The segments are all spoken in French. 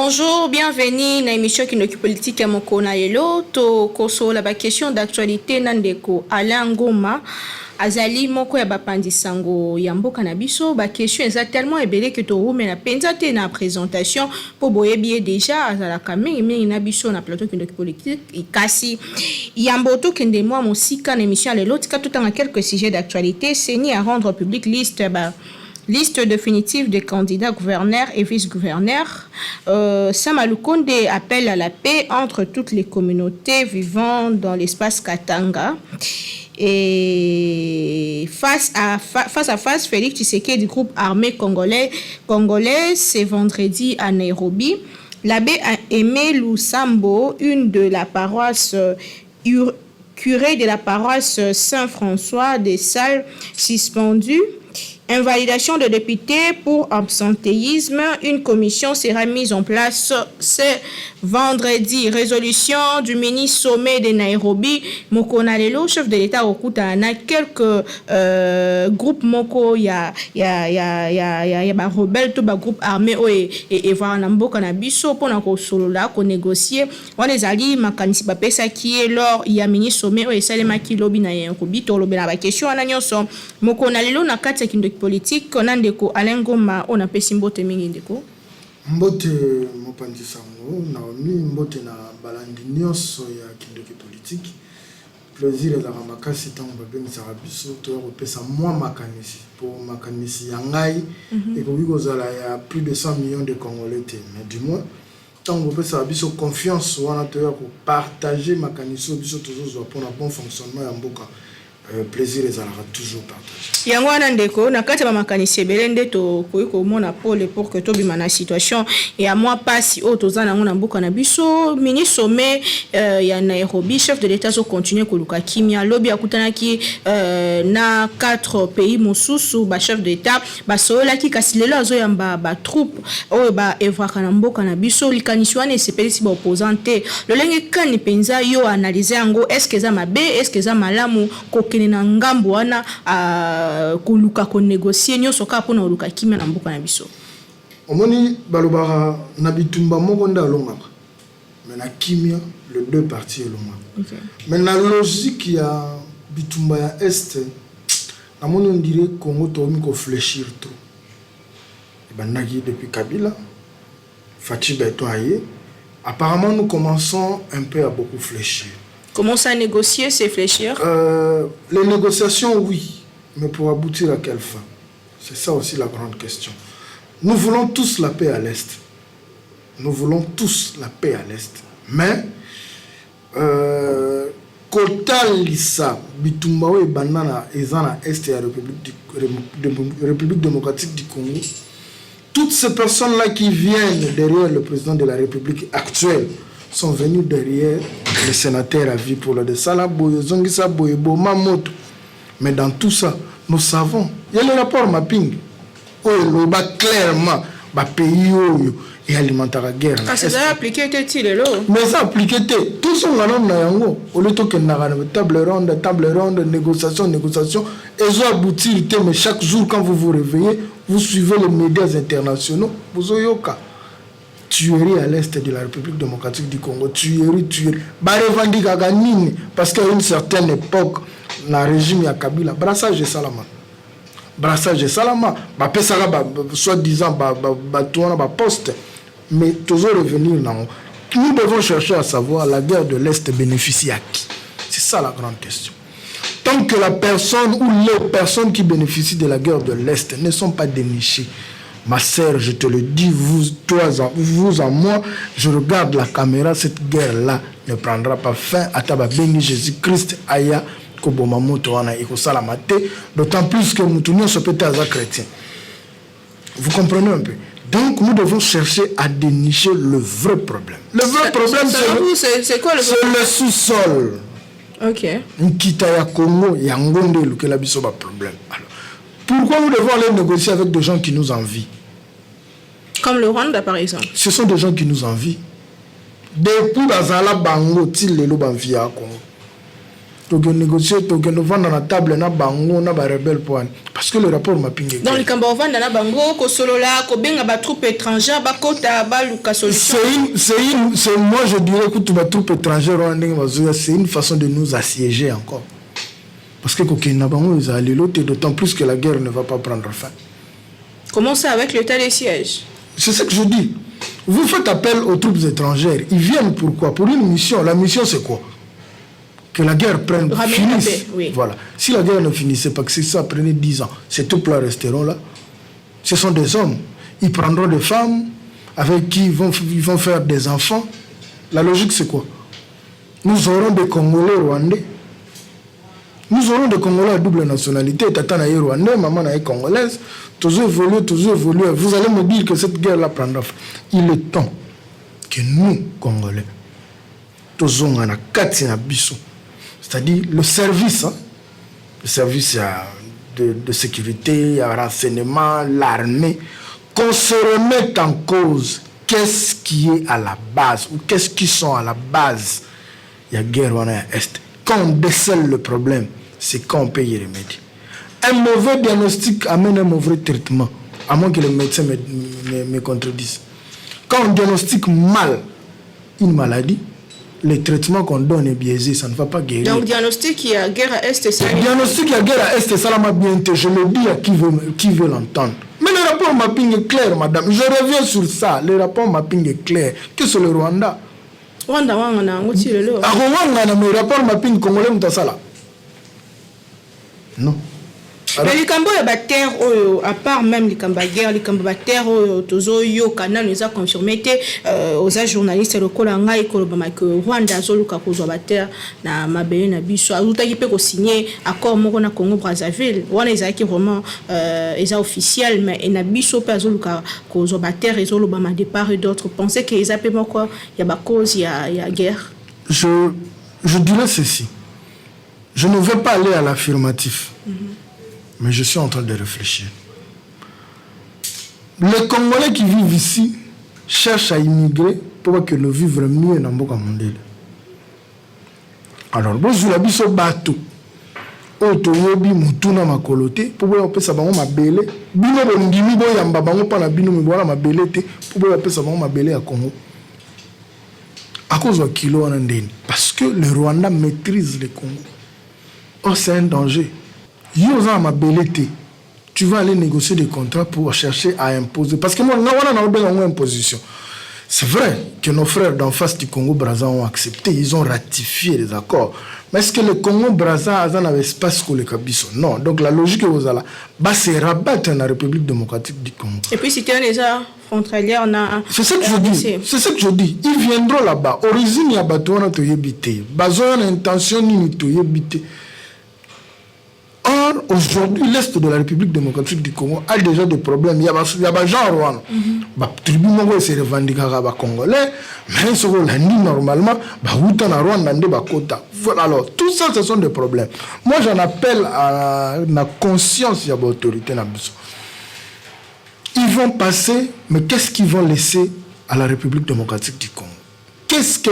Bonjour, bienvenue dans l'émission Kindoki Politique à Mokona Elo. To koso la question d'actualité nandeko Alain Ngoma. Azali moko ya bapandisango ya mboka na biso ba question eza tellement ebele que to rume na penza te na présentation pour boyebi déjà azala kamemi na biso na plateau Kindoki Politique kasi yamboto kende moi musika na émission lelo tika tutanga quelques sujets d'actualité seni à rendre public liste définitive des candidats gouverneurs et vice-gouverneurs. Samalou Konde appelle à la paix entre toutes les communautés vivant dans l'espace Katanga. Et face à face, Félix Tshisekedi du groupe armé congolais, c'est vendredi à Nairobi. L'abbé Aimé Lusambo, une de la paroisse curé de la paroisse Saint-François des Salles, suspendu. Invalidation de députés pour absentéisme. Une commission sera mise en place ce vendredi. Résolution du ministre sommet de Nairobi. Mokona Lelo, chef de l'État au Koutana, quelques groupes moko ya ba rebelle to ba groupe armé et voir namboka na biso pour na ko solola ko négocier. On les ali makanisi ba pesa qui est lors ya ministre sommet o esalema ki lobi na Nairobi to lobela ba question ana nyonso. Mokona Lelo na kati Kindoki Politique onandeko Alain Ngoma on apesi mbote mingi ndeko mbote mopandi sango Naomi mbote na balandi nyonso ya Kindoki Politique plaisir la ramakasi tango babengisa biso to kopesa moi makanisi pour makanisi ya ngai et ko bikozala ya plus de 100 millions de Congolais mais du moins tango kopesa biso confiance wana to ko partager makanisi biso toujours pour un bon fonctionnement ya mboka. Plaisir les aura toujours partagé. Yango wana ndeko na kati ba makanisi belende to koyiko mona pole pour que to bima na situation et à moi pasi o tozana ngona mboka na biso ministre sommet ya Nairobi chef de l'état so continuer koluka kimia lobby akutana ki na 4 pays mosusu ba chef d'état ba sola ki kasilelo azo yamba ba troupe o ba evaka na mboka na biso likanisi wana sepelisi ba opposante lolenge kani penza yo analyser yango est-ce que za mabe est-ce que za malamu ko na ngambo wana koluka ko négocier nyoso ka pona oluka kimia na mboka na biso omoni balobara na bitumba moko nda longaka mais na kimia le deux parties longa mais na logique ya bitumba ya est na moni on dirait Congo to mi ko fléchir trop et banaki depuis Kabila Fachi Beto aye apparemment nous commençons un peu à beaucoup fléchir. Commencer à négocier, c'est fléchir? Les négociations, oui. Mais pour aboutir à quelle fin? C'est ça aussi la grande question. Nous voulons tous la paix à l'Est. Nous voulons tous la paix à l'Est. Mais, Kotal Lissa, Bitumbawe et Banana, Ezana, Est et la République démocratique du Congo, toutes ces personnes-là qui viennent derrière le président de la République actuelle, sont venus derrière les sénateurs à vie pour le de Salaboye, Zongisa Boyebo, Mamoto. Mais dans tout ça, nous savons, il y a le rapport mapping. Oh, il va clairement, le pays et alimenter la guerre. Ah, c'est ça appliqué, mais ça appliqué, tout ça, on a un au lieu de table ronde, négociation. Et ça aboutit, mais chaque jour, quand vous vous réveillez, vous suivez les médias internationaux, vous avez un cas. Tuerie à l'est de la République démocratique du Congo, tuerie. Parce qu'à une certaine époque, dans le régime ya Kabila, brassage de Salama, soi-disant, poste, mais toujours revenir non. Nous devons chercher à savoir la guerre de l'Est bénéficie à qui. C'est ça la grande question. Tant que la personne ou les personnes qui bénéficient de la guerre de l'Est ne sont pas dénichées, ma sœur, je te le dis, vous à moi, je regarde la caméra, cette guerre-là ne prendra pas fin. Ataba béni Jésus-Christ, Aya, Kobomamoto, Wana, Iko Salamate, d'autant plus que nous tournons ce petit hasard chrétien. Vous comprenez un peu? Donc, nous devons chercher à dénicher le vrai problème. Le vrai problème, c'est quoi le c'est le sous-sol. Ok. Nkitaya Congo, Yangonde, le Kelabiso, problème. Alors, pourquoi nous devons aller négocier avec des gens qui nous envient? Comme le Rwanda, par exemple. Ce sont des gens qui nous envient. Depuis Bazala Bango, Tilelo Banvia Congo. toke négocier, toke nous vendre dans la table, na bango, na ba rebelle poine. Parce que le rapport m'a pingé. Dans le camp vendre na bango, ko solola, ko benga ba troupe étrangère, ba kota ba luka solution. C'est moi je dirais que tout ba troupe étrangère, c'est une façon de nous assiéger encore. Parce que kokina bango ils allaient l'autre, d'autant plus que la guerre ne va pas prendre fin. Comment ça avec l'état des sièges? C'est ce que je dis. Vous faites appel aux troupes étrangères. Ils viennent pourquoi? Pour une mission. La mission, c'est quoi? Que la guerre finisse. Paix, oui. Voilà. Si la guerre ne finissait pas, que ça prenait 10 ans, ces troupes-là resteront là. Ce sont des hommes. Ils prendront des femmes avec qui ils vont faire des enfants. La logique, c'est quoi? Nous aurons des Congolais rwandais. Nous aurons des Congolais à double nationalité. Tata naïe rwandais, maman naïe congolaise. Toujours évoluer. Vous allez me dire que cette guerre-là prendra fin. Il est temps que nous, Congolais, toujours en a quatre bisous. C'est-à-dire le service de sécurité, il renseignement, l'armée, qu'on se remette en cause. Qu'est-ce qui est à la base ou qu'est-ce qui sont à la base? Il y a guerre en Est. Quand on décèle le problème, c'est quand on peut y remédier. Un mauvais diagnostic amène un mauvais traitement, à moins que les médecins me contredisent. Quand on diagnostique mal une maladie, le traitement qu'on donne est biaisé, ça ne va pas guérir. Donc, diagnostic, il y a guerre à Est et ça. Diagnostic, il y a guerre à Est et ça m'a bien été. Je le dis à qui veut l'entendre. Mais le rapport mapping est clair, madame. Je reviens sur ça. Le rapport mapping est clair. Que c'est le Rwanda? Rwanda, le rapport mapping congolais, non. Mais les Cambo et Bater, à part même les Camba guerre, les Camba Bater, Tozo, Yo, Canal, nous a confirmé aux journalistes le Kolanga et Kolobama que Rwanda, Zoluka, Kozo Bater, na Mabé, na Bisso, Aouta qui peut signer accord Morona Congo Brazzaville. Rwanda est qui vraiment officiel, mais na Bisso, pas Zoluka, Kozo Bater, et Zolobama départ et d'autres pensaient qu'ils appellent quoi? Il y a cause, il y a guerre. Je dirais ceci. Je ne vais pas aller à l'affirmatif. Mais je suis en train de réfléchir. Les Congolais qui vivent ici cherchent à immigrer pour que nous vivions mieux dans Mboka Mondele. Alors, bon, je l'habille sur bateau. Otoyobi mutuna makolote pour pouvoir appeler ça bango mabele. Bino bondimi bo yamba bango pa na bino mi bola mabele te pour pouvoir appeler ça bango mabele à Congo. À cause de kilo en Indien. Parce que le Rwanda maîtrise le Congo. Oh, c'est un danger. Tu vas aller négocier des contrats pour chercher à imposer. Parce que moi, on a une imposition. C'est vrai que nos frères d'en face du Congo-Brazza ont accepté, ils ont ratifié les accords. Mais est-ce que le Congo-Brazza a un espace pour les Kabiso? Non. Donc la logique est aux ala. C'est rabattre dans la République démocratique du Congo. Et puis si tu as déjà frontalier, on a. C'est ce que je dis. C'est ce que je dis. Ils viendront là-bas. Origine, il y a Batouana Toyebité. Bazoana intention, ni Toyebité. Or, aujourd'hui, l'Est de la République démocratique du Congo a déjà des problèmes. Il y a des gens Rwanda. Les tribunaux se revendiquent les Congolais, mais ce qu'on a dit normalement, alors, tout ça, ce sont des problèmes. Moi, j'en appelle à la conscience de l'autorité. Ils vont passer, mais qu'est-ce qu'ils vont laisser à la République démocratique du Congo? Qu'est-ce que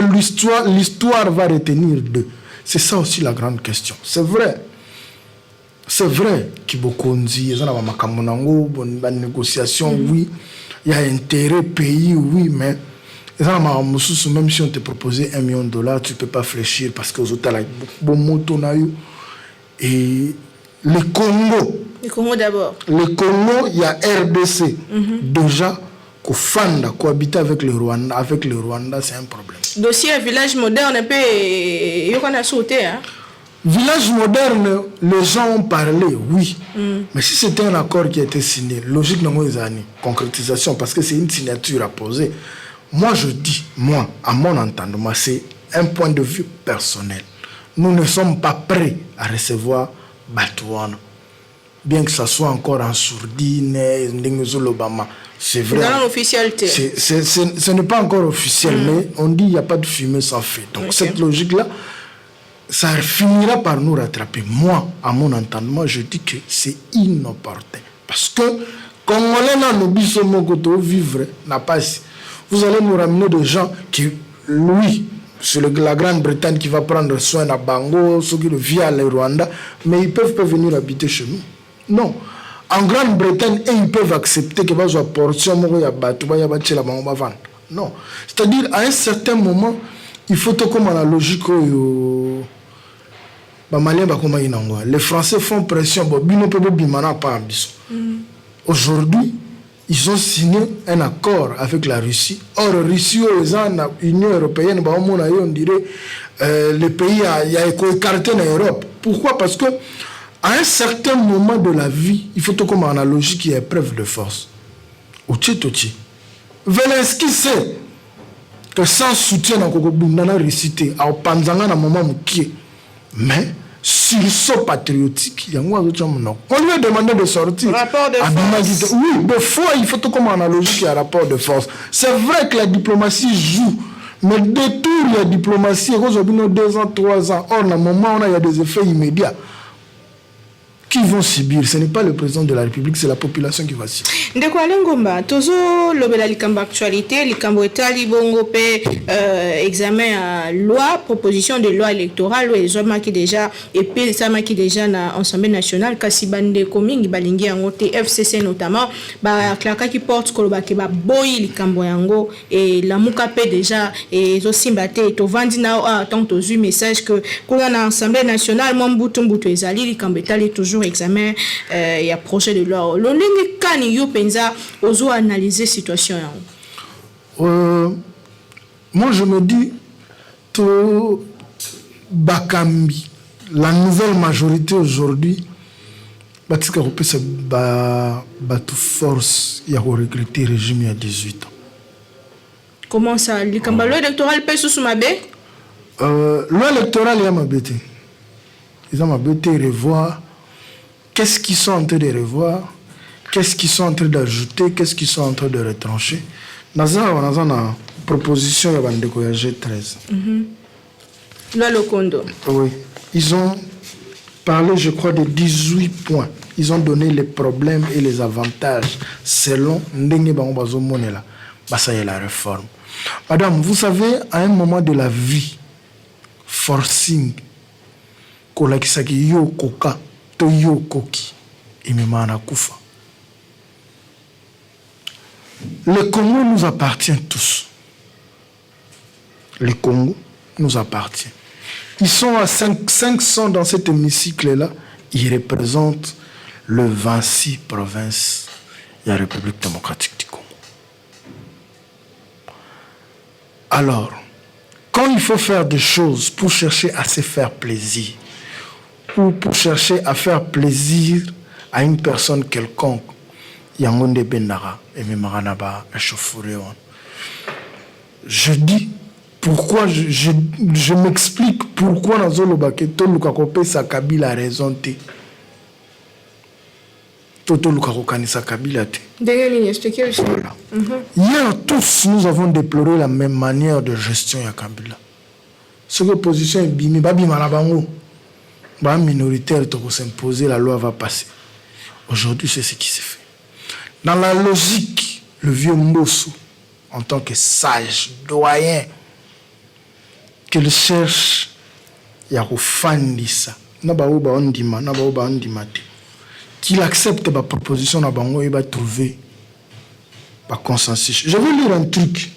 l'histoire va retenir d'eux? C'est ça aussi la grande question. C'est vrai. C'est vrai qu'il y a beaucoup de négociations, oui. Il y a intérêt pays, oui, mais même si on te proposait $1 million, tu ne peux pas fléchir parce que aux autres, et le Congo. Le Congo d'abord. Le Congo, il y a RDC. Déjà, cohabiter avec le Rwanda, c'est un problème. Dossier village moderne, un peu, il y a sauté, hein? Village moderne, les gens ont parlé, oui. Mais si c'était un accord qui a été signé, logique, non, concrétisation, parce que c'est une signature à poser. Moi, je dis, à mon entendement, c'est un point de vue personnel. Nous ne sommes pas prêts à recevoir Batouana. Bien que ça soit encore en sourdine, c'est vrai. Dans l'officialité. Ce n'est pas encore officiel, mais on dit qu'il n'y a pas de fumée sans feu. Donc, cette logique-là, ça finira par nous rattraper. Moi, à mon entendement, je dis que c'est inopportun. Parce que, Congolais, vivre n'a pas. Vous allez nous ramener des gens qui, lui, c'est la Grande-Bretagne qui va prendre soin de Bango, ceux qui via le Rwanda, mais ils peuvent pas venir habiter chez nous. Non. En Grande-Bretagne, ils peuvent accepter que votre portion non. C'est-à-dire, à un certain moment, il faut tout comme la logique. Les Français font pression. Aujourd'hui, ils ont signé un accord avec la Russie. Or, la Russie, l'Union européenne, on dirait le pays a écarté l'Europe. Pourquoi? Parce que à un certain moment de la vie, il faut tout comme analogie qui est preuve de force. Zelensky sait que sans soutien dans la Russie, à moment mais sursaut patriotique, on lui a demandé de sortir. Rapport de force. Oui, des fois, il faut tout comme analogie qu'il y a rapport de force. C'est vrai que la diplomatie joue, mais détourne la diplomatie, aujourd'hui, 2 ans, 3 ans. Or, dans le moment où il y a des effets immédiats, qui vont subir? Ce n'est pas le président de la République, c'est la population qui va subir. Ndeko Alengomba, tozo lobela likambo actualité, likambo etali bongo pe examen à loi, proposition de loi électorale, les hommes qui déjà et puis ça qui déjà na Assemblée nationale kasi bande komingi balingi yango te FCC notamment ba klaka qui porte koloba ke ba boyi likambo yango et la muka pe déjà et zo simbate to vandi na tant tozu message que kola na Assemblée nationale mombutu mbutu ezali likambo etali toujours examen il y a projet de loi le ndenge kani yo penza ozo analyser situation moi je me dis to bakambi la nouvelle majorité aujourd'hui batika kopesa ba tu force ya ko regretter régime il y a 18 ans. Comment ça likambo loi électorale pe sous mabe loi électorale ya mabete ils ont mabete revoir. Qu'est-ce qu'ils sont en train de revoir? Qu'est-ce qu'ils sont en train d'ajouter? Qu'est-ce qu'ils sont en train de retrancher? Dans une proposition, il y a G13. Là, le condo. Oui. Ils ont parlé, je crois, de 18 points. Ils ont donné les problèmes et les avantages selon Ndenge Bangobazo Monela. Ça y est la réforme. Madame, vous savez, à un moment de la vie, forcing, kolakisaki yo koka, Toyo Koki, Imemana Koufa. Le Congo nous appartient tous. Le Congo nous appartient. Ils sont à 500 dans cet hémicycle-là. Ils représentent le 26 provinces de la République démocratique du Congo. Alors, quand il faut faire des choses pour chercher à se faire plaisir, ou pour chercher à faire plaisir à une personne quelconque, Yangonde Benara et Memaranaba échauffouré. Je dis pourquoi, je m'explique pourquoi dans Zolobake, Tolukakope sa Kabila a raison. Toto Lukakokani sa Kabila te. Voilà. Hier, tous, nous avons déploré la même manière de gestion à Kabila. Ce que position est bimi, babi manabango. Minoritaire, pour s'imposer, la loi va passer. Aujourd'hui, c'est ce qui s'est fait. Dans la logique, le vieux Mbosso, en tant que sage, doyen, qu'il cherche, il y a ça. Qu'il accepte ma proposition, il va trouver un consensus. Je vais lire un truc.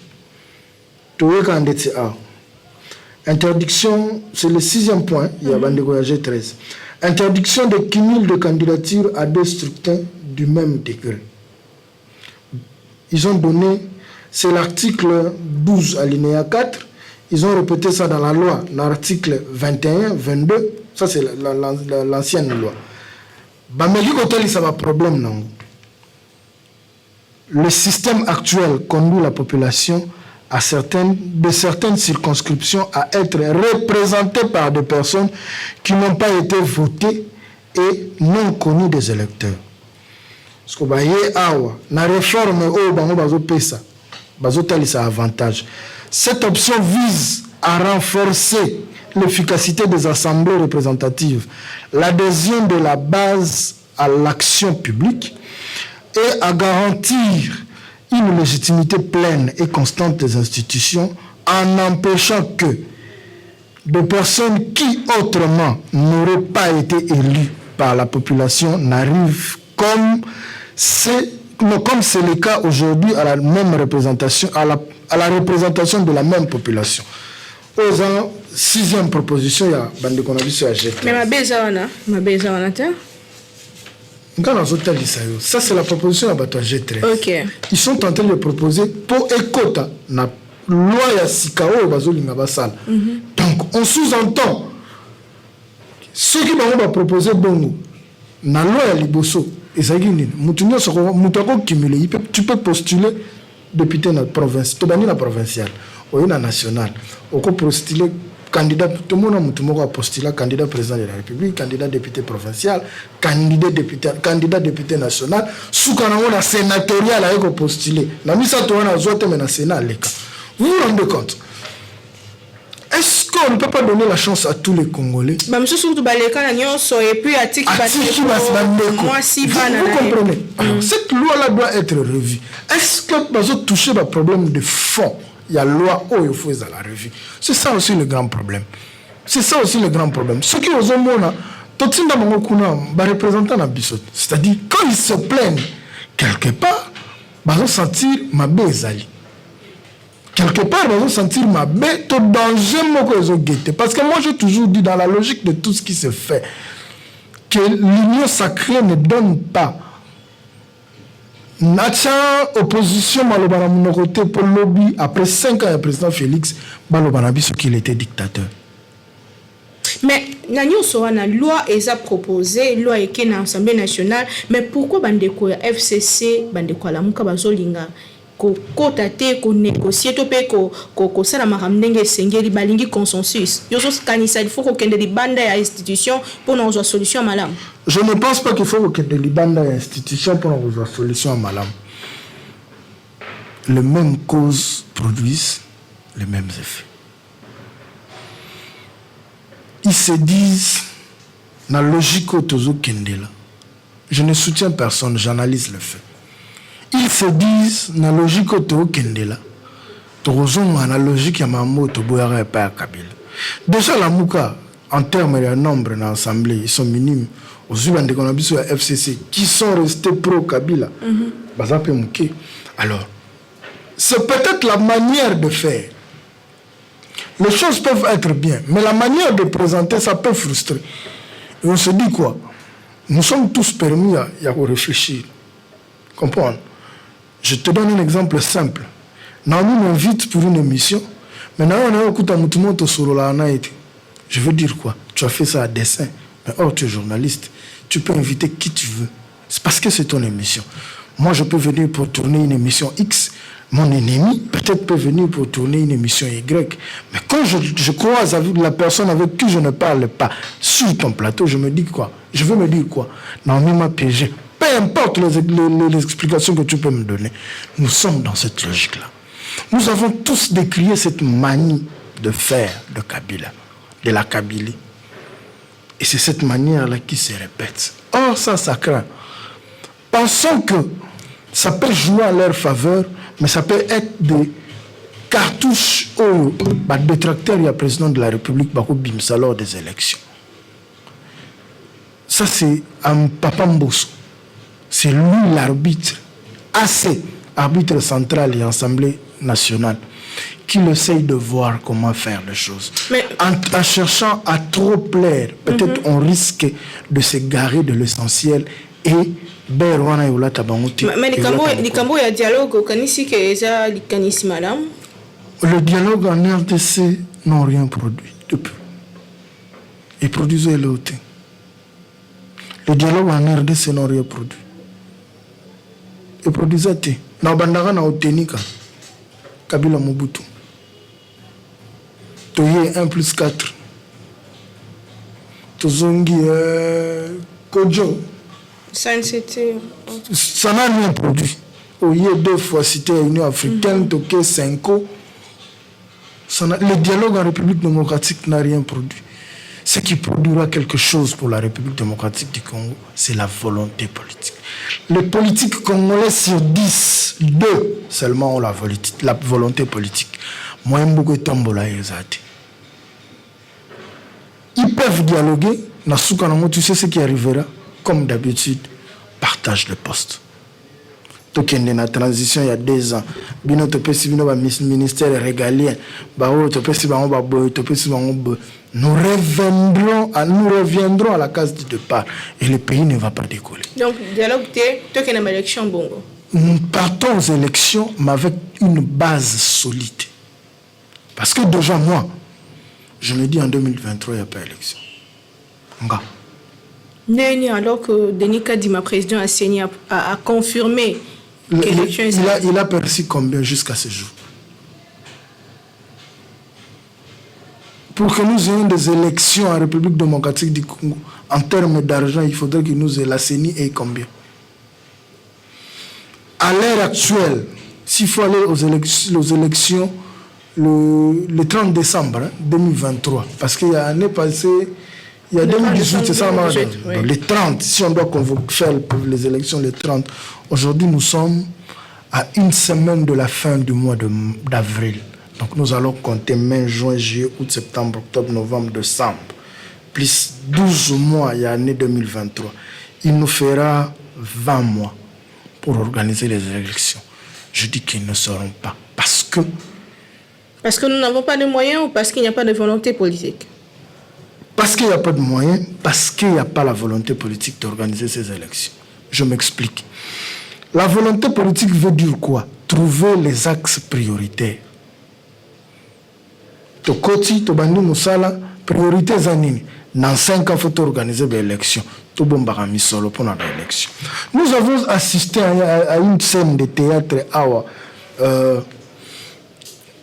Interdiction, c'est le 6e point, il y a G13. Interdiction de cumul de candidatures à 2 scrutins du même degré. Ils ont donné, c'est l'article 12 alinéa 4, ils ont répété ça dans la loi, l'article 21, 22, ça c'est l'ancienne loi. Ça va problème. Le système actuel conduit la population à certaines circonscriptions à être représentées par des personnes qui n'ont pas été votées et non connues des électeurs. Parce que la réforme avantage. Cette option vise à renforcer l'efficacité des assemblées représentatives, l'adhésion de la base à l'action publique et à garantir une légitimité pleine et constante des institutions en empêchant que de personnes qui autrement n'auraient pas été élues par la population n'arrivent comme c'est le cas aujourd'hui à la même représentation, à la représentation de la même population. Aux ans, 6e proposition, il y a bande qu'on a vu sur la GT. Mais ma besoin, ça, c'est la proposition à Bato G13. Ok. Ils sont en train de proposer pour écota na loi ya Sikao Bazolinga Basal. Donc, on sous-entend ceux qui vont proposer bongo na loi ya Liboso. Et ça y est, tu peux postuler député na province, tu na provincial, ou na national, ou postuler candidat, tout le monde a postulé candidat président de la République, candidat député provincial, candidat député national, sous la sénatorial a postulé. Na misa toana zote mena sénat leka. Vous vous rendez compte? Est-ce qu'on ne peut pas donner la chance à tous les Congolais? Vous comprenez? Alors, cette loi-là doit être revue. Est-ce que nous avons touché le problème de fond? Il y a la loi où il faut la revue. C'est ça aussi le grand problème. C'est ça aussi le grand problème. Ceux qui ont c'est-à-dire, quand ils se plaignent, quelque part, ils vont sentir ma bezali. Quelque part, ils vont sentir ma bête au danger. Parce que moi, j'ai toujours dit, dans la logique de tout ce qui se fait, que l'union sacrée ne donne pas. Natia opposition malobana monokoté pour lobby après 5 ans le président Félix malobana biso qu'il était dictateur. Mais la loi est proposée, loi est dans l'Assemblée nationale, mais pourquoi bandeko ya FCC bandeko la muka bazolinga ko kotate ko négocier to pe ko sala makamndenge sengeli balingi consensus. Yoso kanisa il faut ko kende di banda ya institution pour nous avoir solution malam. Je ne pense pas qu'il faut que les bandes institutions pour avoir solution à malam. Les mêmes causes produisent les mêmes effets. Ils se disent, dans la logique autozo kendela, je ne soutiens personne, j'analyse le fait. Ils se disent, dans la logique autozo kendela, dans la logique ya mamoto boyara et pas Kabila. Déjà la mouka, en termes de nombre dans l'Assemblée, ils sont minimes. Aux Zubans de Konabiso et FCC, qui sont restés pro-Kabila. Alors, c'est peut-être la manière de faire. Les choses peuvent être bien, mais la manière de présenter, ça peut frustrer. Et on se dit quoi? Nous sommes tous permis à réfléchir. Comprendre? Je te donne un exemple simple. Naomi m'invite pour une émission, mais je veux dire quoi? Tu as fait ça à dessein. Mais or, tu es journaliste. Tu peux inviter qui tu veux. C'est parce que c'est ton émission. Moi, je peux venir pour tourner une émission X. Mon ennemi, peut-être, peut venir pour tourner une émission Y. Mais quand je croise avec la personne avec qui je ne parle pas sur ton plateau, je me dis quoi? Je veux me dire quoi? Naomi m'a piégé. Peu importe les explications que tu peux me donner. Nous sommes dans cette logique-là. Nous avons tous décrié cette manie de faire de Kabila, de la Kabylie. Et c'est cette manière-là qui se répète. Or, ça craint. Pensons que ça peut jouer à leur faveur, mais ça peut être des cartouches au détracteur et président de la République Bako Bimsa lors des élections. Ça, c'est un Papa Mbosso. C'est lui l'arbitre, arbitre central et Assemblée nationale, qui essaye de voir comment faire les choses. Mais en cherchant à trop plaire, peut-être on risque de se garer de l'essentiel et mais le dialogue madame. Le dialogue en RDC n'a rien produit depuis. Ils produisaient l'autre. Le dialogue en RDC n'a rien produit. Ils produisaient tout. Na bandara na otenika Kabila Mobutu. Toye 1+4. Tozongi Kodjo. Ça n'a rien produit. Oye 2 fois cité Union africaine, Toké 5. Le dialogue en République démocratique n'a rien produit. Ce qui produira quelque chose pour la République démocratique du Congo, c'est la volonté politique. Les politiques congolais sur 10, 2 seulement ont la volonté politique. Moi, je suis Ils peuvent dialoguer. Tu sais ce qui arrivera. Comme d'habitude, partage de postes. Donc, il y a une transition il y a 2 ans. Bino te pesi bino ba ministère régalien. Te pesi ba nous reviendrons à la case du départ et le pays ne va pas décoller. Donc, dialogue, tu as une élection bongo. Nous partons aux élections, mais avec une base solide. Parce que déjà, moi, je me dis en 2023, il n'y a pas d'élection. Alors que Denis Kadima, président a confirmé que l'élection est... Il a perçu combien jusqu'à ce jour? Pour que nous ayons des élections en République démocratique du Congo, en termes d'argent, il faudrait que nous ayons la CENI et combien? À l'heure actuelle, s'il faut aller aux élections le 30 décembre 2023, parce qu'il y a l'année passée, il y a 2018, c'est ça, oui. Le 30, si on doit faire les élections le 30, aujourd'hui nous sommes à 1 semaine de la fin du mois d'avril. Donc nous allons compter mai, juin, juillet, août, septembre, octobre, novembre, décembre. Plus 12 mois, il y a l'année 2023. Il nous fera 20 mois pour organiser les élections. Je dis qu'ils ne seront pas. Parce que nous n'avons pas de moyens ou parce qu'il n'y a pas de volonté politique? Parce qu'il n'y a pas de moyens, parce qu'il n'y a pas la volonté politique d'organiser ces élections. Je m'explique. La volonté politique veut dire quoi? Trouver les axes prioritaires. Tokoti, Tobandi Moussala, priorité Zanini. Dans 5 ans, il faut organiser des élections. Nous avons assisté à une scène de théâtre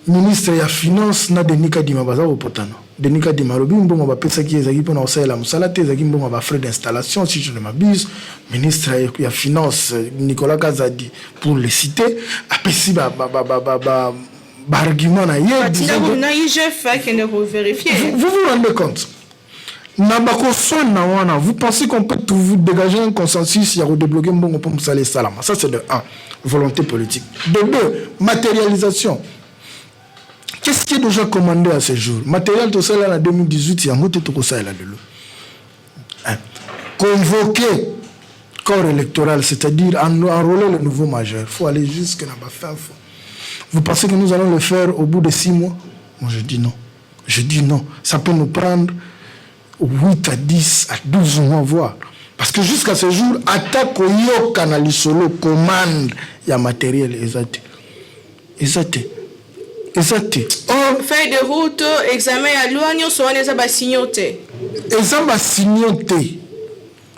ministre ya finance na Denis Kadima baza au potano. Denis Kadima lobi mbongo ba pesa ki ezaki pona osala musala te ezaki mbongo ba frais d'installation si je ne m'abuse. Ministre ya finance Nicolas Kazadi pour le citer apesi ba argument na hier. Vous vous rendez compte? Vous pensez qu'on peut vous dégager un consensus et redébloquer mbongo pour musala salama? Ça c'est de 1, volonté politique. De 2, matérialisation. Qu'est-ce qui est déjà commandé à ce jour? Matériel tout ça là en 2018, il y a monté tout ça là de l'eau. Convoquer corps électoral, c'est-à-dire enrôler le nouveau majeur. Il faut aller jusque là-bas. Vous pensez que nous allons le faire au bout de 6 mois? Moi je dis non. Je dis non. Ça peut nous prendre 8 à 10 à 12 mois voir. Parce que jusqu'à ce jour, attaque au yo canal solo commande il y a matériel exact. Feuille de route, examen à l'oignon, soit les abassignotés.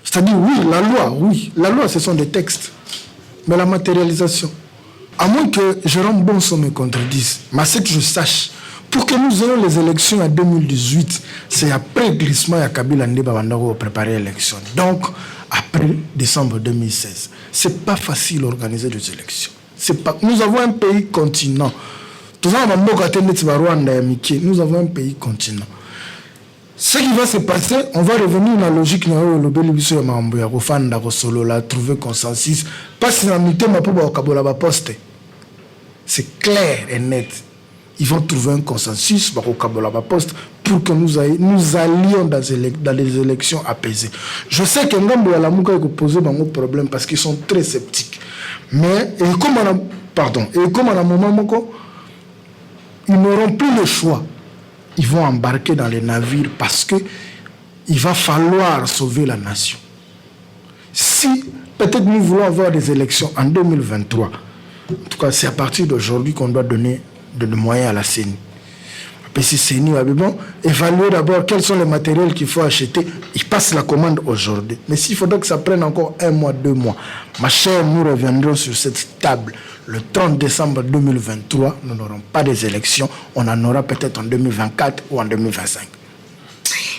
C'est-à-dire, oui, la loi, ce sont des textes. Mais la matérialisation, à moins que Jérôme Bonson me contredise, mais c'est que je sache, pour que nous ayons les élections en 2018, c'est après le glissement à Kabila Ndeba pour préparer l'élection. Donc, après décembre 2016, c'est pas facile d'organiser des élections. Nous avons un pays continent. Nous avons un pays continent. Ce qui va se passer, on va revenir dans la logique de trouver consensus. Pas si c'est clair et net. Ils vont trouver un consensus pour que nous allions dans les élections apaisées. Je sais que Ngambo ya Lamuka est posé un problème parce qu'ils sont très sceptiques. Mais, comme à un moment, ils n'auront plus le choix. Ils vont embarquer dans les navires parce que il va falloir sauver la nation. Si peut-être nous voulons avoir des élections en 2023, en tout cas c'est à partir d'aujourd'hui qu'on doit donner de moyens à la CENI. Puis si CENI va bon, évaluer d'abord quels sont les matériels qu'il faut acheter. Ils passent la commande aujourd'hui. Mais s'il faudra que ça prenne encore 1 mois, 2 mois, ma chère, nous reviendrons sur cette table. Le 30 décembre 2023, nous n'aurons pas des élections. On en aura peut-être en 2024 ou en 2025.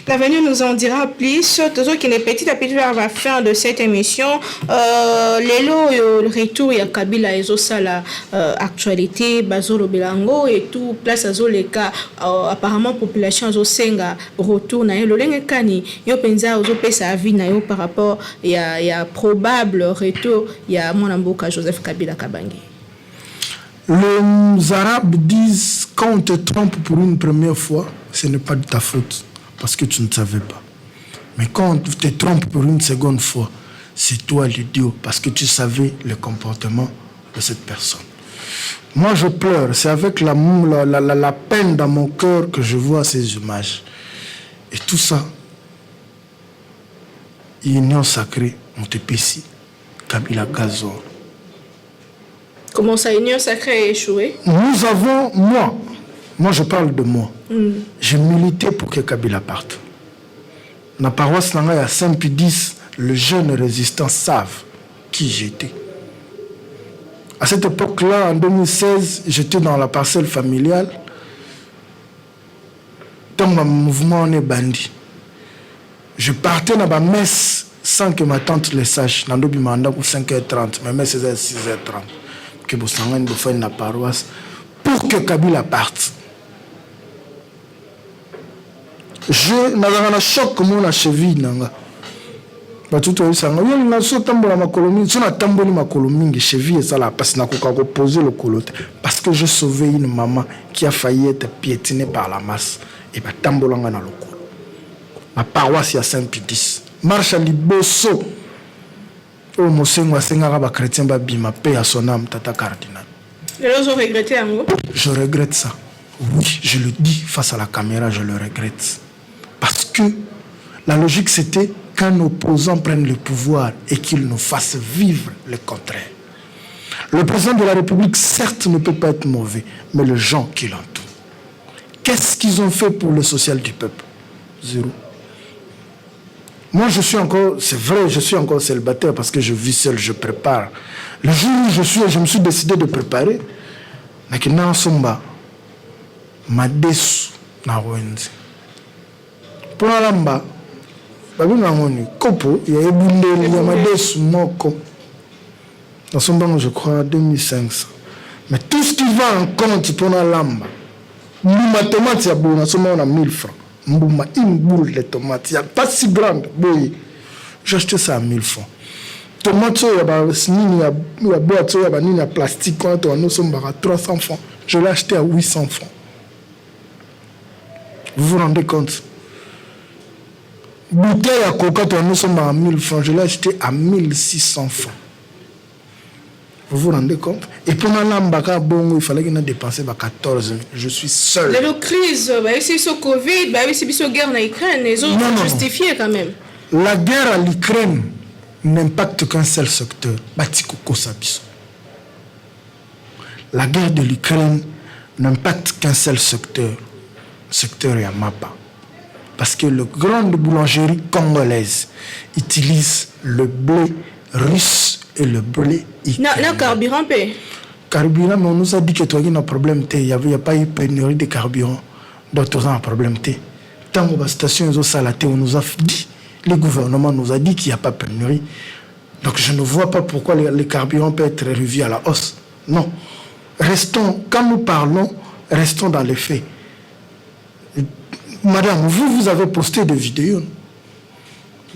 L'avenir nous en dira plus. Toujours qui est petit à petit vers la fin de cette émission. Le retour à Kabila et la actualité, Bazolo Belango et tout, place à Zoleka, apparemment population Zosenga retourne à Lolengekani. Yo penza ozo pesa avis na yo par rapport il y a probable retour il y a mon amboka Joseph Kabila Kabangi. Les Arabes disent quand on te trompe pour une première fois, ce n'est pas de ta faute. parce que tu ne savais pas. Mais quand tu te trompes pour une seconde fois, c'est toi l'idiot, parce que tu savais le comportement de cette personne. Moi, je pleure. C'est avec la peine dans mon cœur que je vois ces images. Et tout ça, union sacrée, Montepessi, Kabila Gazor. Comment ça, union sacrée a échoué? Nous avons, moi je parle de moi. J'ai milité pour que Kabila parte. Dans la paroisse à Saint-Pédis, les jeunes résistants savent qui j'étais. À cette époque-là, en 2016, j'étais dans la parcelle familiale. Dans mon mouvement, on est bandit. Je partais dans ma messe sans que ma tante le sache. Dans le mandat pour 5h30, ma messe c'est à 6h30. Que vous savez de faire la paroisse pour que Kabila parte. Je n'avais un choc comme on a cheville nanga. Batuto isanga yo na so tambola makolomi, so na tamboli makolomi cheville ça là parce na ko poser le colote parce que je sauvais une maman qui a failli être piétinée par la masse et ba tambolanga na lokolo. Ma paroisse à Saint-Pédis. Marche à Liboso. Oh mosengo asenga ba chrétien ba bima paix à son âme tata cardinal. Et là, vous regrettez un mot? Je regrette ça. Oui, je le dis face à la caméra, je le regrette. Parce que la logique, c'était qu'un opposant prenne le pouvoir et qu'il nous fasse vivre le contraire. Le président de la République, certes, ne peut pas être mauvais, mais les gens qui l'entourent. Qu'est-ce qu'ils ont fait pour le social du peuple? Zéro. Moi, je suis encore, c'est vrai, je suis encore célibataire parce que je vis seul, je prépare. Le jour où je me suis décidé de préparer, mais na somba madesu na wenzi. Pour la lamba, babi na ngoni kopo ya ebundeli ya madesu moko. Na somba je crois 2500. Mais tout ce qui va en compte pour la lamba, mbuma tomate ya bon na somba on a 1000 francs. Mbuma une boule de tomate, il y a pas si grande, boy. J'ai acheté ça à 1000 francs. Tomate, il y a boîte, il y a plastique, quand on a 300 francs. Je l'ai acheté à 800 francs. Vous vous rendez compte? Bouteille à coca, nous sommes à 1000 francs. Je l'ai acheté à 1600 francs. Vous vous rendez compte? Et pour ma lambaka, bon, il fallait qu'il ait dépensé 14 000. Je suis seul. La crise, c'est ce Covid, c'est la guerre en Ukraine, les autres sont justifiés quand même. La guerre en Ukraine n'impacte qu'un seul secteur. La guerre de l'Ukraine n'impacte qu'un seul secteur. Le secteur Yamapa. Parce que le grand boulangerie congolaise utilise le blé russe et le blé ukrainien. Non, carburant paye. Carburant, mais on nous a dit que toi, il y a un problème. Il n'y a pas eu pénurie de carburant. D'autres ont un problème. Tant que la station est on nous a dit, le gouvernement nous a dit qu'il n'y a pas de pénurie. Donc je ne vois pas pourquoi les carburants peuvent être revus à la hausse. Non. Restons, quand nous parlons, restons dans les faits. Madame, vous avez posté des vidéos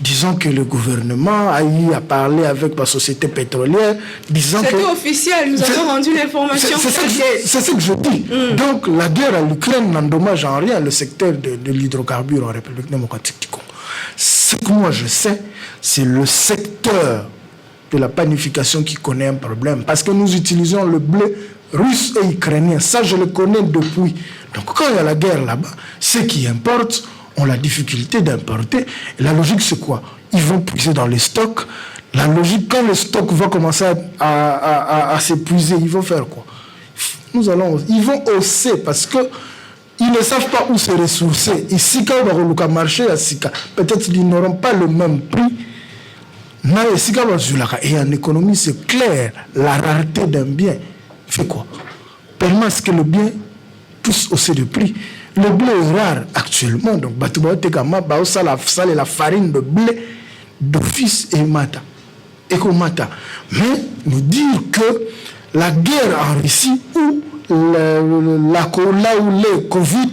disant que le gouvernement a eu à parler avec la société pétrolière, disant que... C'était officiel, nous avons rendu l'information. C'est ce que je dis. Donc la guerre à l'Ukraine n'endommage en rien le secteur de l'hydrocarbure en République démocratique du Congo. Ce que moi je sais, c'est le secteur de la panification qui connaît un problème. Parce que nous utilisons le blé russe et ukrainien. Ça, je le connais depuis. Donc quand il y a la guerre là-bas, ceux qui importent ont la difficulté d'importer. Et la logique, c'est quoi? Ils vont puiser dans les stocks. La logique, quand le stock va commencer à s'épuiser, ils vont faire quoi? Ils vont hausser parce que ils ne savent pas où se ressourcer. Ici, quand on va marcher, peut-être qu'ils n'auront pas le même prix. Et en économie, c'est clair, la rareté d'un bien fait quoi? Permet à ce que le bien puisse hausser de prix. Le blé est rare actuellement, donc ça la farine de blé d'office et mata. Mais nous dire que la guerre en Russie ou là où le Covid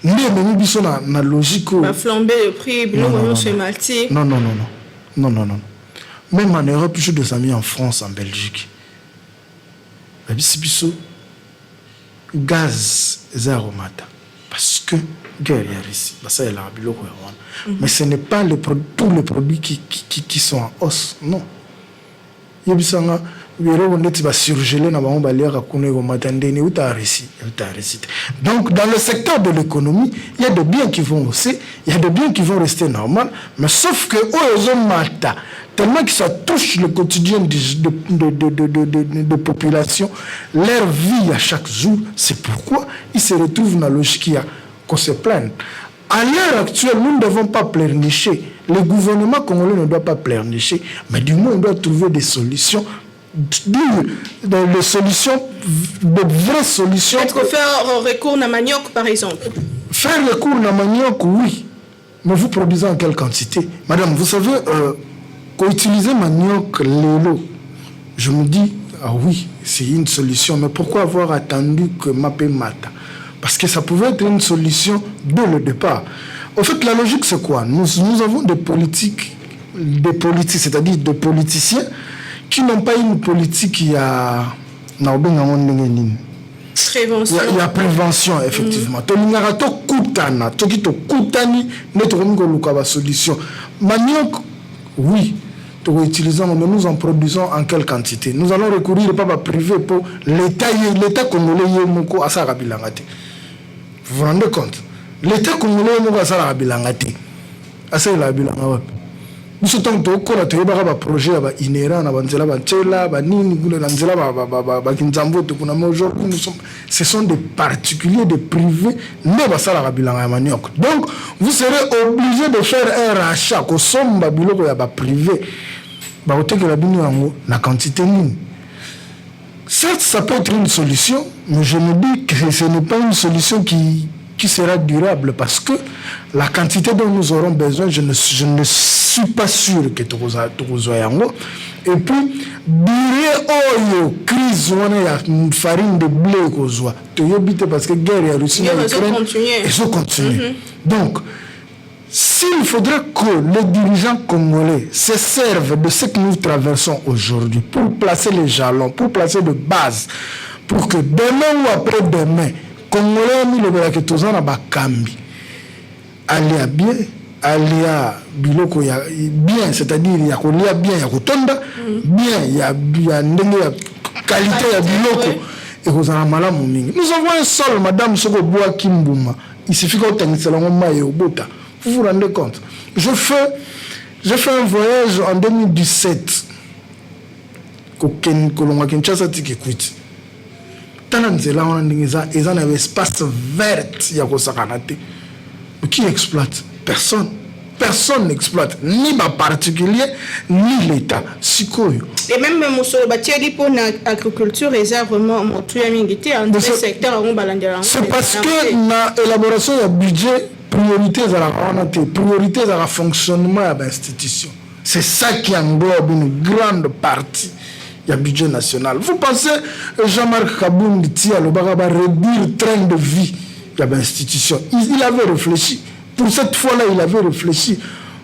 n'a logique. Va flamber le prix, non. Même en Europe, j'ai des amis en France, en Belgique. Gaz, c'est aromata. Parce que guerre ya Russie ça est la biloko ya wana mais ce n'est pas tous les produits qui sont en hausse non yebisanga biro ndeti ba surgeler na bango baliaka kuna ko matandeni uta Russie donc dans le secteur de l'économie il y a des biens qui vont hausser il y a des biens qui vont rester normal mais sauf que oyo mata tellement que ça touche le quotidien de population, leur vie à chaque jour, c'est pourquoi ils se retrouvent dans la logique qu'on se plaigne. À l'heure actuelle, nous ne devons pas pleurnicher. Le gouvernement congolais ne doit pas pleurnicher, mais du moins on doit trouver des solutions, des solutions, de vraies solutions. Est-ce qu'on fait recours à manioc, par exemple? Faire recours à manioc, oui. Mais vous produisez en quelle quantité? Madame, vous savez... Quand utiliser manioc lelo, je me dis, ah oui, c'est une solution, mais pourquoi avoir attendu que Mapé mata? Parce que ça pouvait être une solution dès le départ. En fait, la logique, c'est quoi? Nous avons des politiques, c'est-à-dire des politiciens qui n'ont pas une politique, il y a prévention. Il y a prévention, effectivement. Solution. Manioc, oui. Mais nous en produisons en quelle quantité? Nous allons recourir pas privé pour l'État congolais. Vous vous rendez compte? L'État congolais nous sommes projet inhérent ce sont des particuliers, des privés, donc vous serez obligé de faire un rachat que somme privé la quantité mine. Certes, ça peut être une solution, mais je me dis que ce n'est pas une solution qui sera durable parce que la quantité dont nous aurons besoin, je ne suis pas sûr que tout ça. Et puis, crise farine de blé parce que guerre et Russie continue. Donc, s'il faudrait que les dirigeants congolais se servent de ce que nous traversons aujourd'hui pour placer les jalons, pour placer de base, pour que demain ou après-demain, Congolais mis le que tous en bakambi, alia bien, alia biloko ya bien, c'est-à-dire il y a kolia bien, il y a kotonda bien, il y a ndenge ya qualité ya biloko et kozana malamu mingi. Nous avons un sol, madame Soko Boa Kimbuma, il suffit qu'on t'enlise la maman et au bota. Vous vous rendez compte? J'ai fait un voyage en 2017 Kolonga Kinshasa Tikikuiti. Ils ont un espace vert. Qui exploite? Personne. Personne n'exploite. Ni les particuliers, ni l'État. Et même pour l'agriculture, réservement, c'est parce que l'élaboration du budget, priorité à la fonctionnement de l'institution. C'est ça qui englobe une grande partie. Il y a budget national. Vous pensez Jean-Marc Kabound Tia le Baraba réduire le train de vie de l'institution. Il avait réfléchi. Pour cette fois-là, il avait réfléchi.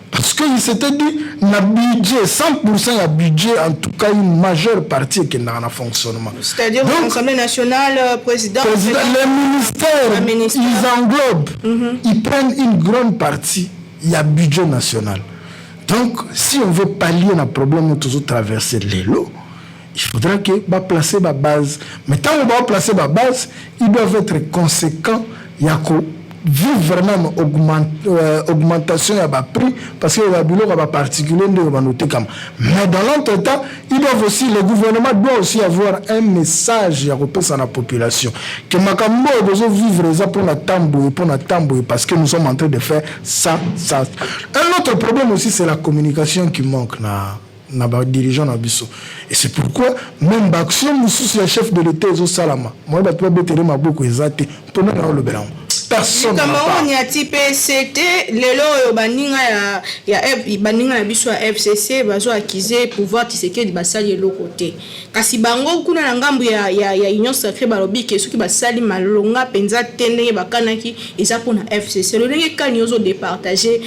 Parce qu'il s'était dit, le budget, 100% de budget, en tout cas une majeure partie qui est dans le fonctionnement. C'est-à-dire l'Assemblée nationale, président, les ministères, ils englobent, ils prennent une grande partie, il y a budget national. Donc, si on veut pallier le problème, nous toujours traverser les lots. Il faudra que va placer ma base. Mais tant qu'on va placer ma base, ils doivent être conséquents. Il y a vivre vraiment augmentation à bas prix parce que les bureaux va particulier de noter comme. Mais dans l'entretemps, ils doivent aussi, le gouvernement doit aussi avoir un message à repasser à la population que Makambo doit vivre ça pour la tambour parce que nous sommes en train de faire ça. Un autre problème aussi, c'est la communication qui manque na dirigeant na biso. Et c'est pourquoi même l'action nous sous le chef de l'État au Salama. Moi ba to betere maboko ezate pour na le belan. Personne n'a pas. Ni atipe c'était lelo yo baninga ya baninga na biso ya FCC bazo accuser pouvoir Tshisekedi basali le côté. Kasi bango kuna na ngambu ya Union Sacrée balobi ke soki basali malonga penza tende bakanaki eza pona FCC. Le ndenge kani ozo départager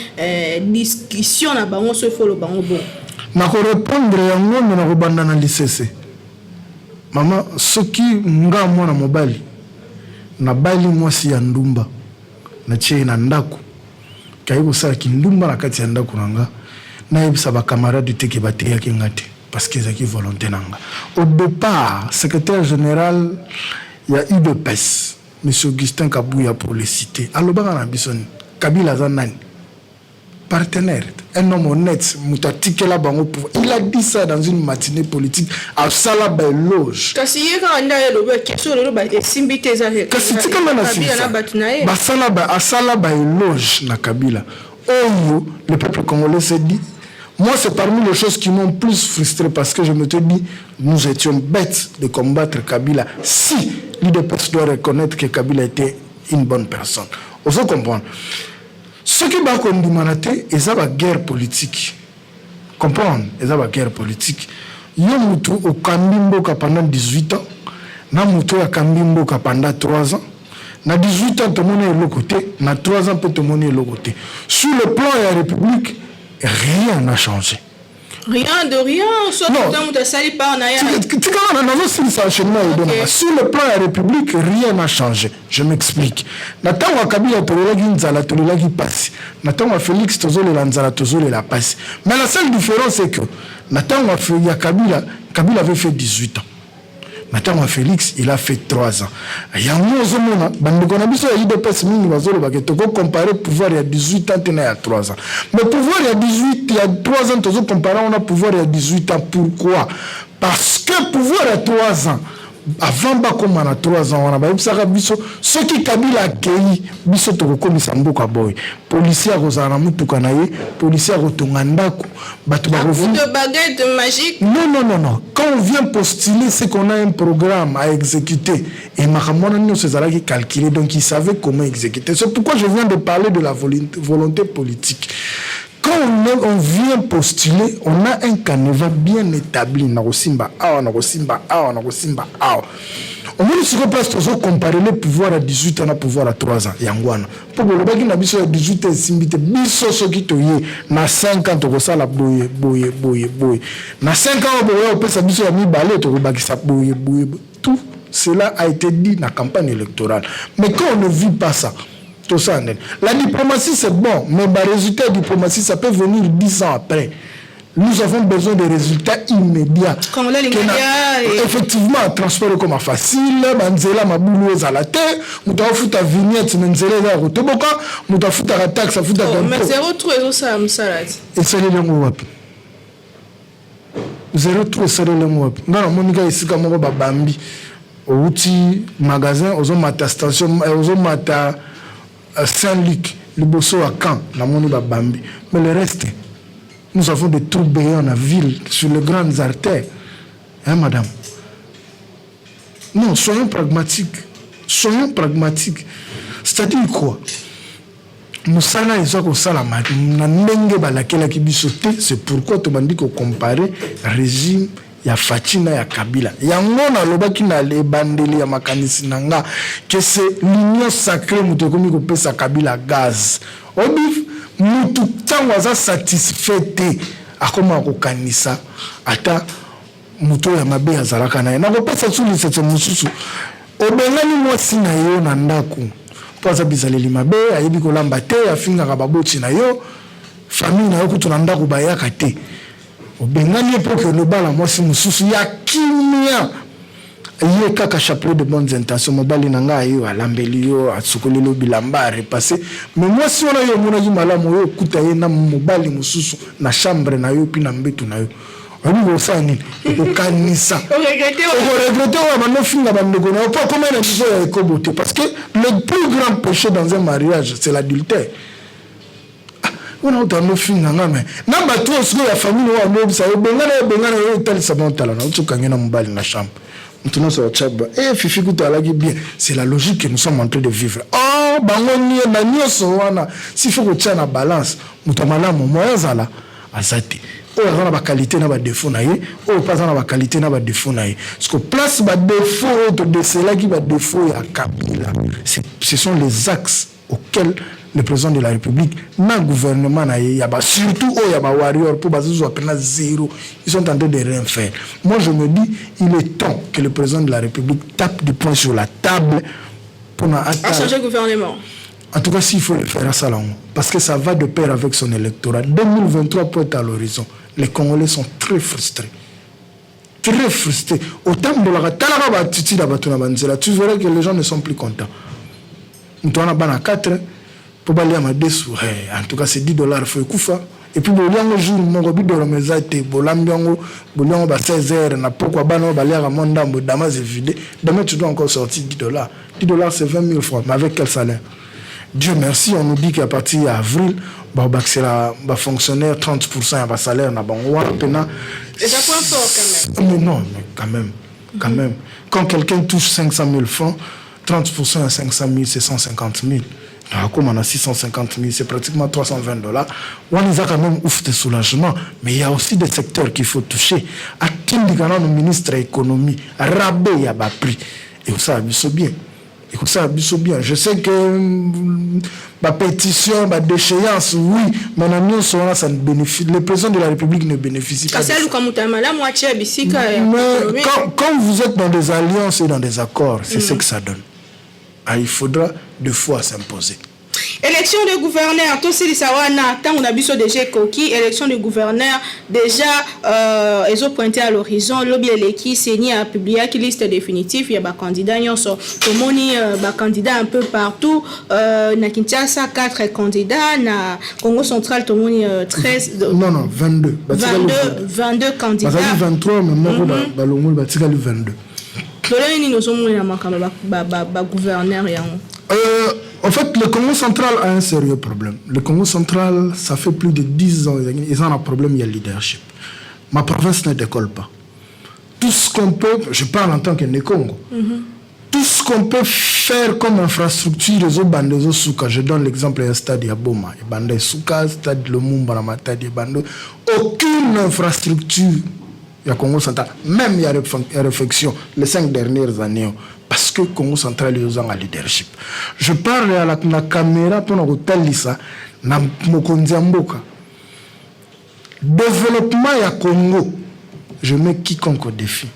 discussion na bango so folo bango bon. Na ko répondre yango na ko banda na licence. Mama soki nga mwana mobali na bali mwasi ya ndumba na tie na ndako kai ko sala kindumba na kati ya ndako nanga na yebisa ba camarade te ke bateya ki ngate parce que zaki volonté nanga. Au départ, secrétaire général il y a eu de PES monsieur Augustin Kabouya pour le citer alobaka na bison Kabila zanani partenaire, un homme honnête, Moutatikela Bango. Il a dit ça dans une matinée politique à Salaba Loge. Salaba Loge na Kabila. Oh, le peuple congolais s'est dit. Moi, c'est parmi les choses qui m'ont plus frustré parce que je me suis dit, nous étions bêtes de combattre Kabila. Si l'UDPS doit reconnaître que Kabila était une bonne personne. On se comprend. Ce qui va conduire, c'est la guerre politique. Comprendre, c'est la guerre politique. Il y a un au Kambimboka pendant 18 ans, il y a un au Kambimboka pendant 3 ans. Dans 18 ans, tout le monde est de l'autre côté, dans 3 ans, tout le monde est de l'autre côté. Sur le plan de la République, rien n'a changé. Rien de rien, sauf que tu as sali par Naya. Sur le plan de la République, rien n'a changé. Je m'explique. Nathan Kabila Tololagi Nzala Tololagi passe. Nathan Félix Tozole Lanzala Tozole la passe. Mais la seule différence c'est que Nathan Kabila avait fait 18 ans. Nathan Félix, il a fait 3 ans. Il y a un moment, il comparer pouvoir il y a 18 ans et il y a 3 ans. Mais pouvoir il y a 18, il y a 3 ans, on comparer on a pouvoir il y a 18 ans. Pourquoi? Parce que pouvoir il y a 3 ans. Avant comme on a 3 ans, on a ce qui Kabila a accueilli, biso to comme Samboka boy. Policier à Rosana Mutukanaye, policier à Rotongandako, de baguette magique. Non. Quand on vient postuler, c'est qu'on a un programme à exécuter. Et Mahamona nous s'est calculé, donc il savait comment exécuter. C'est pourquoi je viens de parler de la volonté politique. Quand on vient postuler, on a un canevas bien établi. Narosimba, Narosimba. On va se replacer toujours comparer le pouvoir à 18 ans à pouvoir à 3 ans. Yangwana. Pour le bagage na biso à 18 ans simbité biso soki toye na 5 ans to ça la boye. Na 5 ans boye on peut biso ya mi balé to bakisa boye. Tout cela a été dit dans la campagne électorale. Mais quand on ne vit pas ça, tout ça, la diplomatie c'est bon, mais le résultat de la diplomatie ça peut venir 10 ans après. Nous avons besoin de résultats immédiats. Comme là, effectivement, transport comme facile, manzela maboulou à la terre, muta futa vignette manzela za rotoboka, muta futa taxe futa dans. Mais zéro trou et ça salade. Et c'est le ngwap. Zéro trou c'est le ngwap. Non, monika ici comme on babambi. Outil magasin, ozo mata station, ozo mata Saint-Luc, le bosso à Caen, la moni babambi. Mais le reste nous avons des trous béants dans la ville, sur les grandes artères. Hein, madame? Non, soyons pragmatiques. C'est-à-dire quoi? Nous sommes là, c'est pourquoi tu m'as dit qu'on comparait régime ya Fatina ya Kabila. Yangona lobaki na le bandeli ya makanisi nanga que c'est l'union sacrée mutokomi ko pesa Kabila gaz. Obif mutu tanwaza satisfait akoma ko kanisa ata muto ya mabe azalaka na na ko pesa suli setse mususu. Obengani mwasi na yo na ndako. Poza bizaleli mabe ayebi ko lamba te afinga ka baboti na yo famille na yo kutuna ndako bayaka te. Obengani pour que le bal moi si mususu ya kimia yé kaka chapeau de bonnes intentions mobali nanga yo alambeli yo atsukolelo bilamba repasser mais moi si on a yo mona yimala mo yo kuta ye na mobali mususu na chambre na yo pina mbetu na yo oni go sani o kanisa o regretter o mano finga bandeko na pas comment na biso ya ekobote parce que le plus grand péché dans un mariage c'est l'adultère. On a autant finga ngame na bato osko ya famille wa no bisa bengana yo tali sabon tala na tsukangena mobali na chambre. Maintenant ça chaba fifi kutalaki bien, c'est la logique que nous sommes en train de vivre. Oh bangoni na nyoso wana s'il faut que na balance mutamala mo moyazala azati o na ba qualité na ba défaut na ye o pas na ba qualité na ba défaut na ye parce que place ba défaut de cela qui ba défaut ya Kabila, ce sont les axes auxquels le président de la République, le gouvernement, surtout il y a des warriors pour baser sur zéro, ils sont en train de rien faire. Moi je me dis, il est temps que le président de la République tape des points sur la table pour changer le gouvernement. En tout cas, s'il faut le faire à Salon, parce que ça va de pair avec son électorat. 2023 pointe à l'horizon. Les Congolais sont très frustrés. Très frustrés. Autant de la tu verras que les gens ne sont plus contents. Nous avons 4 pour aller à des sous. En tout cas, c'est $10 il faut écouter. Et puis, le jour où mon but de la maison était, il 16 heures, n'a pas quoi, à mon dame, damas est vidé. Demain, tu dois encore sortir $10. $10, c'est 20 000 francs. Mais avec quel salaire? Dieu merci, on nous dit qu'à partir d'avril, c'est la fonctionnaire 30% de salaire. Et ça point fort quand même. Mais non, mais quand même. Quand quelqu'un touche 500 000 francs, 30% à 500 000, c'est 150 000. Comme on a 650 000, c'est pratiquement $320. On a quand même ouf de soulagement, mais il y a aussi des secteurs qu'il faut toucher. À qui le ministre de l'économie, rabais, il y a pas prix. Et ça, c'est bien. Je sais que ma pétition, ma déchéance, oui, mais ça ne bénéficie. Le président de la République ne bénéficie pas. Mais quand vous êtes dans des alliances et dans des accords, c'est ce que ça donne. Ah, il faudra 2 fois s'imposer. Élection de gouverneur, tout ce sawana, tant on a vu sur déjà coquille, élection de gouverneur, déjà ils ont pointé à l'horizon, lobby l'équipe Séni a publié qui liste définitive, il y a des candidats, il y a des candidats un peu partout, na Kinshasa 4 candidats, na Congo central tout le monde 13 non 22 candidats. 23 mais moi balongo batika le 22. En fait, le Congo central a un sérieux problème. Le Congo central, ça fait plus de 10 ans, ils ont un problème, il y a le leadership. Ma province ne décolle pas. Tout ce qu'on peut, je parle en tant que Congo, tout ce qu'on peut faire comme infrastructure, les autres bandes, les autres je donne l'exemple d'un stade Yaboma, Bande Souka, stade Lumumba, Matadi, Bande, aucune infrastructure. Il y a Congo central, même il y a réflexion les 5 dernières années, parce que Congo central est en leadership. Je parle à la caméra pour nous tell ça, na Mokondiamboka. Développement ya Congo, je mets quiconque au défi.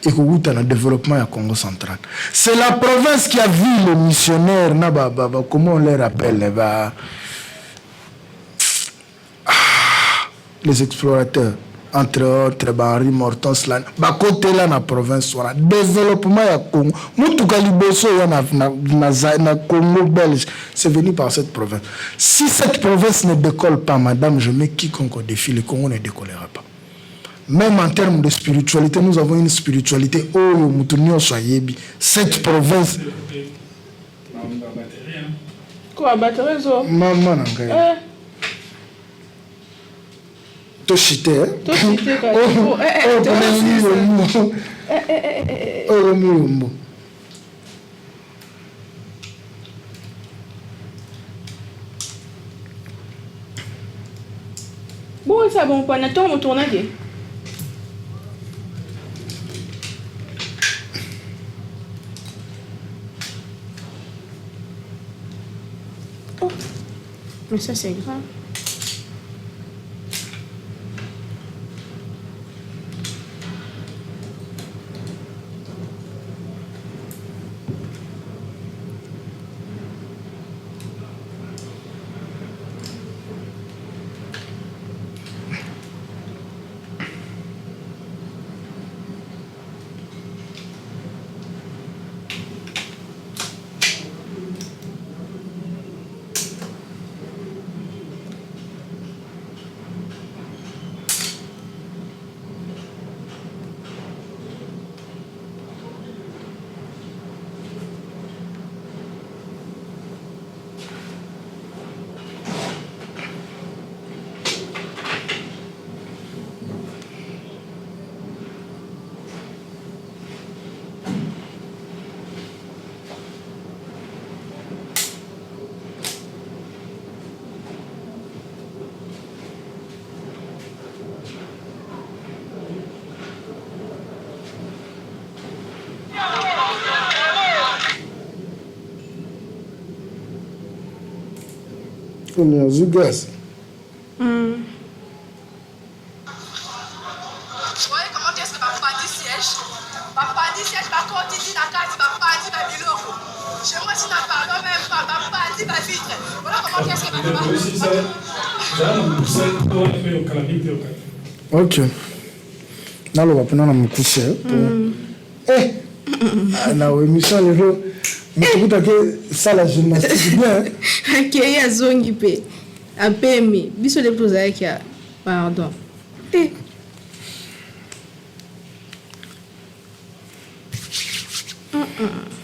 Et que le développement ya Congo central. C'est la province qui a vu les missionnaires, comment on les rappelle, les explorateurs. Entre autres, Henri Morton, côté là na province, développement ya Congo. Mutuka liboso na Congo belge, c'est venu par cette province. Si cette province ne décolle pas, madame, je mets quiconque au défi, le Congo ne décollera pas. Même en termes de spiritualité, nous avons une spiritualité. Oh, Moutounio Soyebi, cette province. Quoi, batterie, ça? Maman, to chité, hein? To chité, quoi. Bon, ça bon, pas n'attends mon tournage. Oh, mais ça c'est grave. Combien de gaz? Ouais, comment est-ce que ma partie siège? Chez moi, tu n'en parles même pas. Papa dit ma vitre. Voilà comment qu'est-ce que ma Ok. Nalo wapena na mkuse. Na émission le jour. Mtukuta ke sala gymnastique bien. Akeye azongi pe. Apemi. Biso le plus avec pardon.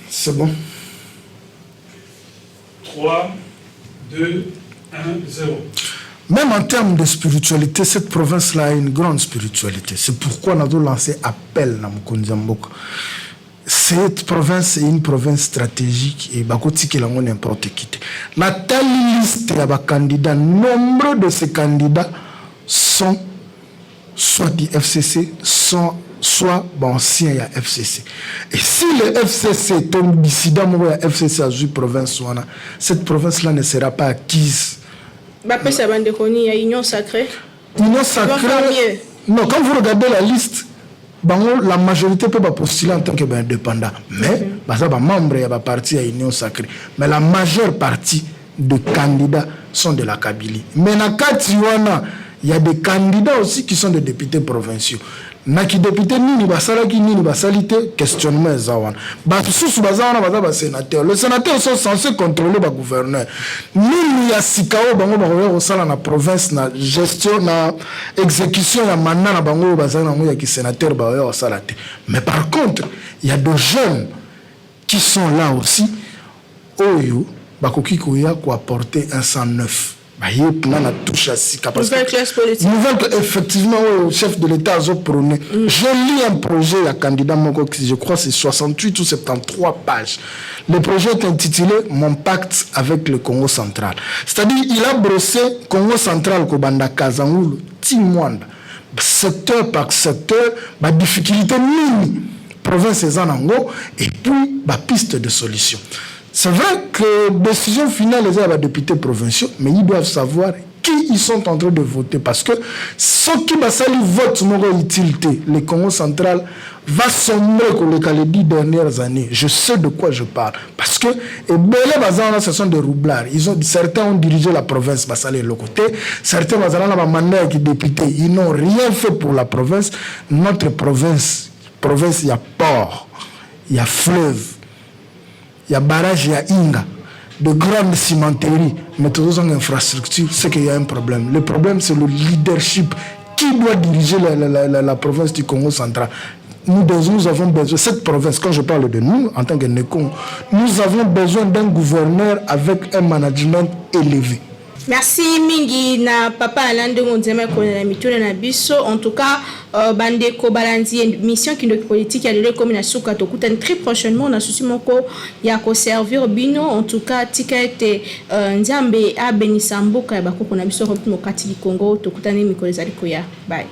C'est bon. 3, 2, 1, 0. Même en termes de spiritualité, cette province-là a une grande spiritualité. C'est pourquoi nous avons lancé appel dans Mkonzamboka. Cette province est une province stratégique et bakoti qui l'ont n'importe qui. La telle liste de candidats, nombre de ces candidats sont soit du FCC, soit anciens à FCC. Et si le FCC tombe dissident, FCC a joué province, cette province-là ne sera pas acquise. Il y a Union Sacrée. Union Sacrée. Non, quand vous regardez la liste, la majorité peut pas postuler en tant qu'indépendant. Mais, membre de la partie à Union Sacrée. Mais la majeure partie de candidats sont de la Kabylie. Mais dans Katiwana, il y a des candidats aussi qui sont des députés provinciaux. Naki député nini basalaki nini basalite questionnement ezawana basusu bazawana baza sénateur. Le sénateur sont censés contrôler le gouverneur. Nini ya sikao bango bakoya kosala na province na gestion na exécution ya mandat na bango bazana ngo ya ki sénateur bakoya kosala te. Mais par contre, il y a des jeunes qui sont là aussi oyo bakoki koya ko apporter un sang neuf. Nouvelle classe politique. Nouvelle, effectivement, le chef de l'État a prôné. Je lis un projet à candidat Moko, je crois que c'est 68 ou 73 pages. Le projet est intitulé Mon pacte avec le Congo central. C'est-à-dire il a brossé Congo central, Kobanda Kazangoul, Timwanda, secteur par secteur, ma difficulté mini, province et Zanango, et puis ma piste de solution. C'est vrai que la décision finale est à députés provinciaux, mais ils doivent savoir qui ils sont en train de voter. Parce que ceux qui votent mon utilité, le Congo central va sombrer comme les 10 dernières années. Je sais de quoi je parle. Parce que ce sont des roublards. Certains ont dirigé la province, certains ont mandat qui députés. Ils n'ont rien fait pour la province. Notre province, il y a port, il y a fleuve. Il y a barrage, il y a Inga, de grandes cimenteries, mais toutes les infrastructures, c'est qu'il y a un problème. Le problème, c'est le leadership. Qui doit diriger la province du Congo central? Nous avons besoin, cette province, quand je parle de nous, en tant que Nekon, nous avons besoin d'un gouverneur avec un management élevé. Merci mingi na papa Alande Monzema kolala mituna na biso. En tout cas, bande ko balandi mission qui est politique ya lele comme na suka to kutani très prochainement na susi moko ya ko servir bino. En tout cas, tikete nzambe a benisamboka ya bakoko na biso ko mokati Congo to kutani mikolo zali ko ya. Bye.